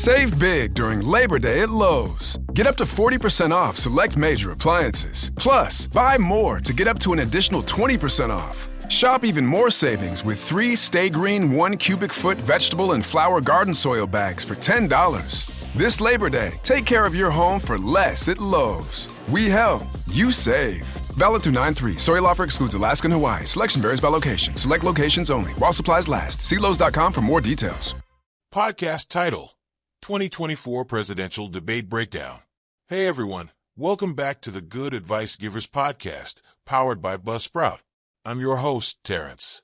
Save big during Labor Day at Lowe's. Get up to 40% off select major appliances. Plus, buy more to get up to an additional 20% off. Shop even more savings with 3 Stay Green 1 cubic foot vegetable and flower garden soil bags for $10. This Labor Day, take care of your home for less at Lowe's. We help, you save. Valid through 9/3. Soil offer excludes Alaska and Hawaii. Selection varies by location. Select locations only. While supplies last. See Lowe's.com for more details. Podcast title: 2024 Presidential Debate Breakdown. Hey everyone, welcome back to the Good Advice Givers podcast, powered by Buzzsprout. I'm your host, Terrence.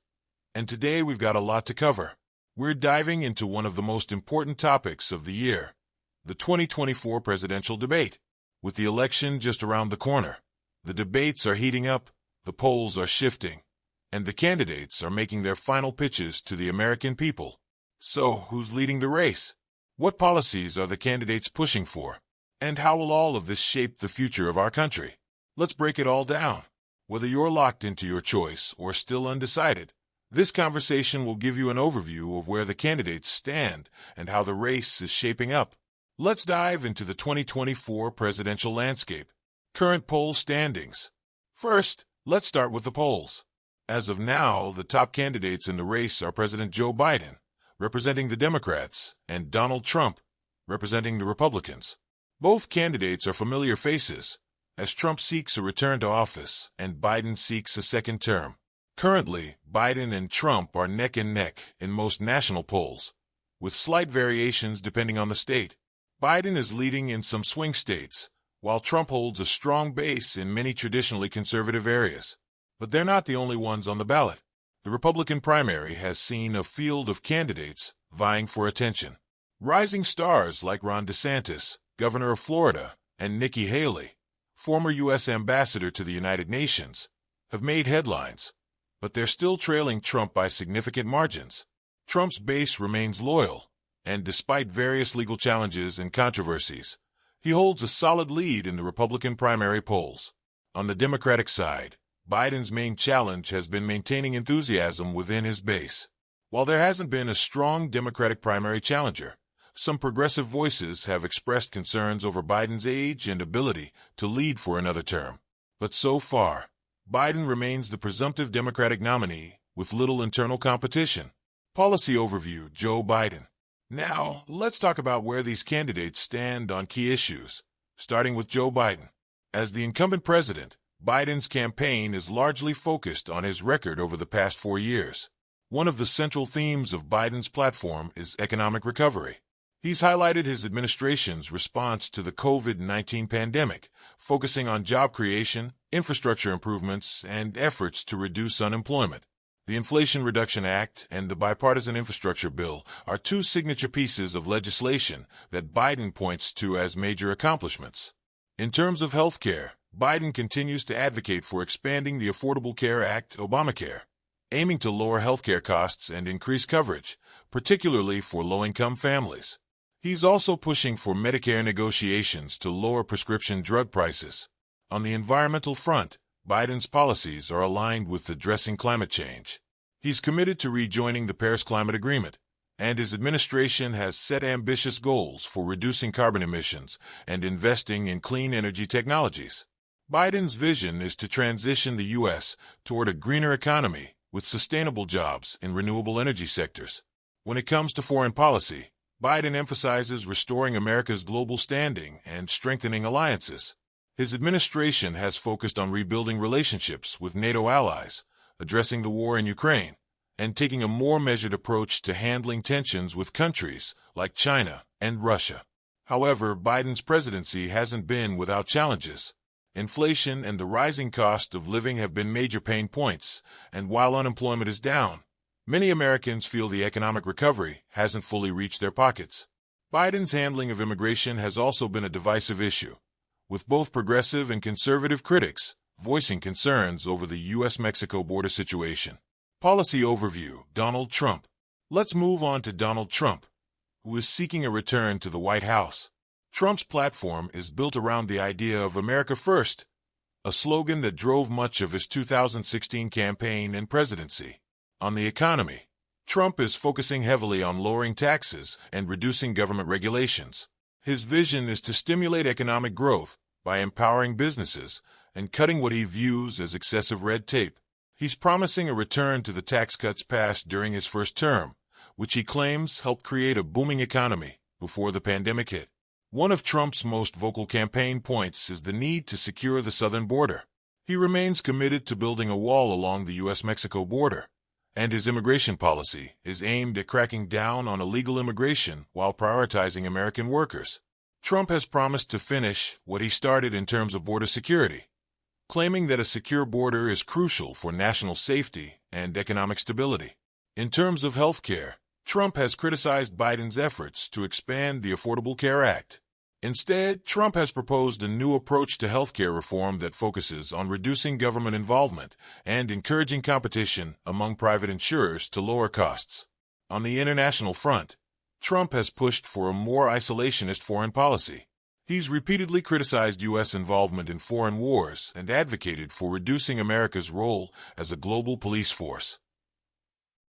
And today we've got a lot to cover. We're diving into one of the most important topics of the year, the 2024 presidential debate. With the election just around the corner, the debates are heating up, the polls are shifting, and the candidates are making their final pitches to the American people. So, who's leading the race? What policies are the candidates pushing for? And how will all of this shape the future of our country? Let's break it all down. Whether you're locked into your choice or still undecided, this conversation will give you an overview of where the candidates stand and how the race is shaping up. Let's dive into the 2024 presidential landscape. Current poll standings. First, let's start with the polls. As of now, the top candidates in the race are President Joe Biden, representing the Democrats, and Donald Trump, representing the Republicans. Both candidates are familiar faces, as Trump seeks a return to office and Biden seeks a second term. Currently, Biden and Trump are neck and neck in most national polls, with slight variations depending on the state. Biden is leading in some swing states, while Trump holds a strong base in many traditionally conservative areas. But they're not the only ones on the ballot. The Republican primary has seen a field of candidates vying for attention. Rising stars like Ron DeSantis, governor of Florida, and Nikki Haley, former U.S. ambassador to the United Nations, have made headlines, but they're still trailing Trump by significant margins. Trump's base remains loyal, and despite various legal challenges and controversies, he holds a solid lead in the Republican primary polls. On the Democratic side, Biden's main challenge has been maintaining enthusiasm within his base. While there hasn't been a strong Democratic primary challenger, some progressive voices have expressed concerns over Biden's age and ability to lead for another term. But so far, Biden remains the presumptive Democratic nominee with little internal competition. Policy overview: Joe Biden. Now, let's talk about where these candidates stand on key issues, starting with Joe Biden. As the incumbent president, Biden's campaign is largely focused on his record over the past 4 years. One of the central themes of Biden's platform is economic recovery. He's highlighted his administration's response to the COVID-19 pandemic, focusing on job creation, infrastructure improvements, and efforts to reduce unemployment. The Inflation Reduction Act and the Bipartisan Infrastructure Bill are 2 signature pieces of legislation that Biden points to as major accomplishments. In terms of health care, Biden continues to advocate for expanding the Affordable Care Act, Obamacare, aiming to lower health care costs and increase coverage, particularly for low-income families. He's also pushing for Medicare negotiations to lower prescription drug prices. On the environmental front, Biden's policies are aligned with addressing climate change. He's committed to rejoining the Paris Climate Agreement, and his administration has set ambitious goals for reducing carbon emissions and investing in clean energy technologies. Biden's vision is to transition the U.S. toward a greener economy with sustainable jobs in renewable energy sectors. When it comes to foreign policy, Biden emphasizes restoring America's global standing and strengthening alliances. His administration has focused on rebuilding relationships with NATO allies, addressing the war in Ukraine, and taking a more measured approach to handling tensions with countries like China and Russia. However, Biden's presidency hasn't been without challenges. Inflation and the rising cost of living have been major pain points, and while unemployment is down, many Americans feel the economic recovery hasn't fully reached their pockets. Biden's handling of immigration has also been a divisive issue, with both progressive and conservative critics voicing concerns over the U.S.-Mexico border situation. Policy overview: Donald Trump. Let's move on to Donald Trump, who is seeking a return to the White House. Trump's platform is built around the idea of America First, a slogan that drove much of his 2016 campaign and presidency. On the economy, Trump is focusing heavily on lowering taxes and reducing government regulations. His vision is to stimulate economic growth by empowering businesses and cutting what he views as excessive red tape. He's promising a return to the tax cuts passed during his first term, which he claims helped create a booming economy before the pandemic hit. One of Trump's most vocal campaign points is the need to secure the southern border. He remains committed to building a wall along the U.S.-Mexico border, and his immigration policy is aimed at cracking down on illegal immigration while prioritizing American workers. Trump has promised to finish what he started in terms of border security, claiming that a secure border is crucial for national safety and economic stability. In terms of health care, Trump has criticized Biden's efforts to expand the Affordable Care Act. Instead, Trump has proposed a new approach to healthcare reform that focuses on reducing government involvement and encouraging competition among private insurers to lower costs. On the international front, Trump has pushed for a more isolationist foreign policy. He's repeatedly criticized U.S. involvement in foreign wars and advocated for reducing America's role as a global police force.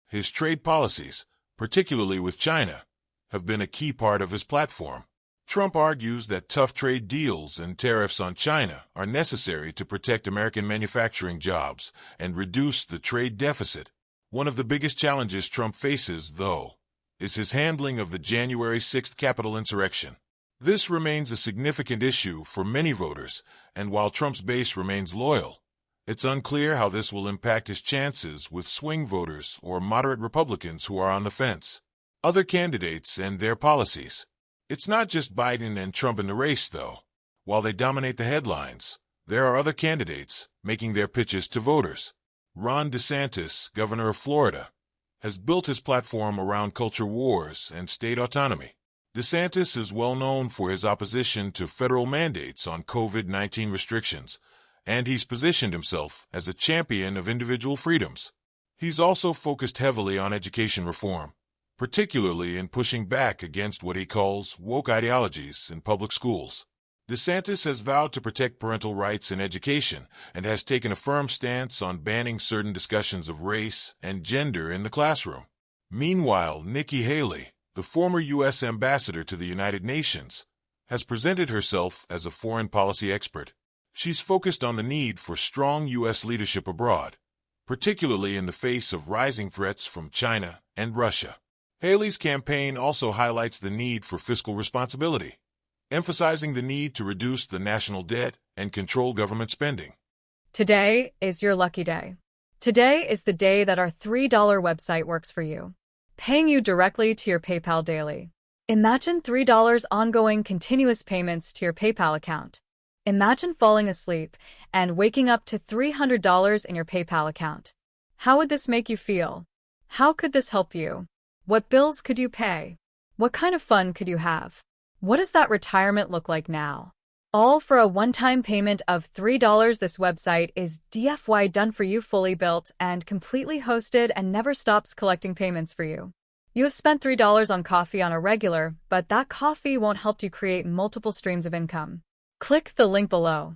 His trade policies, particularly with China, have been a key part of his platform. Trump argues that tough trade deals and tariffs on China are necessary to protect American manufacturing jobs and reduce the trade deficit. One of the biggest challenges Trump faces, though, is his handling of the January 6th Capitol insurrection. This remains a significant issue for many voters, and while Trump's base remains loyal, it's unclear how this will impact his chances with swing voters or moderate Republicans who are on the fence. Other candidates and their policies. It's not just Biden and Trump in the race, though. While they dominate the headlines, there are other candidates making their pitches to voters. Ron DeSantis, governor of Florida, has built his platform around culture wars and state autonomy. DeSantis is well known for his opposition to federal mandates on COVID-19 restrictions, and he's positioned himself as a champion of individual freedoms. He's also focused heavily on education reform, particularly in pushing back against what he calls woke ideologies in public schools. DeSantis has vowed to protect parental rights in education and has taken a firm stance on banning certain discussions of race and gender in the classroom. Meanwhile, Nikki Haley, the former U.S. ambassador to the United Nations, has presented herself as a foreign policy expert. She's focused on the need for strong U.S. leadership abroad, particularly in the face of rising threats from China and Russia. Haley's campaign also highlights the need for fiscal responsibility, emphasizing the need to reduce the national debt and control government spending. Today is your lucky day. Today is the day that our $3 website works for you, paying you directly to your PayPal daily. Imagine $3 ongoing continuous payments to your PayPal account. Imagine falling asleep and waking up to $300 in your PayPal account. How would this make you feel? How could this help you? What bills could you pay? What kind of fun could you have? What does that retirement look like now? All for a one-time payment of $3. This website is DFY done for you, fully built and completely hosted, and never stops collecting payments for you. You have spent $3 on coffee on a regular, but that coffee won't help you create multiple streams of income. Click the link below.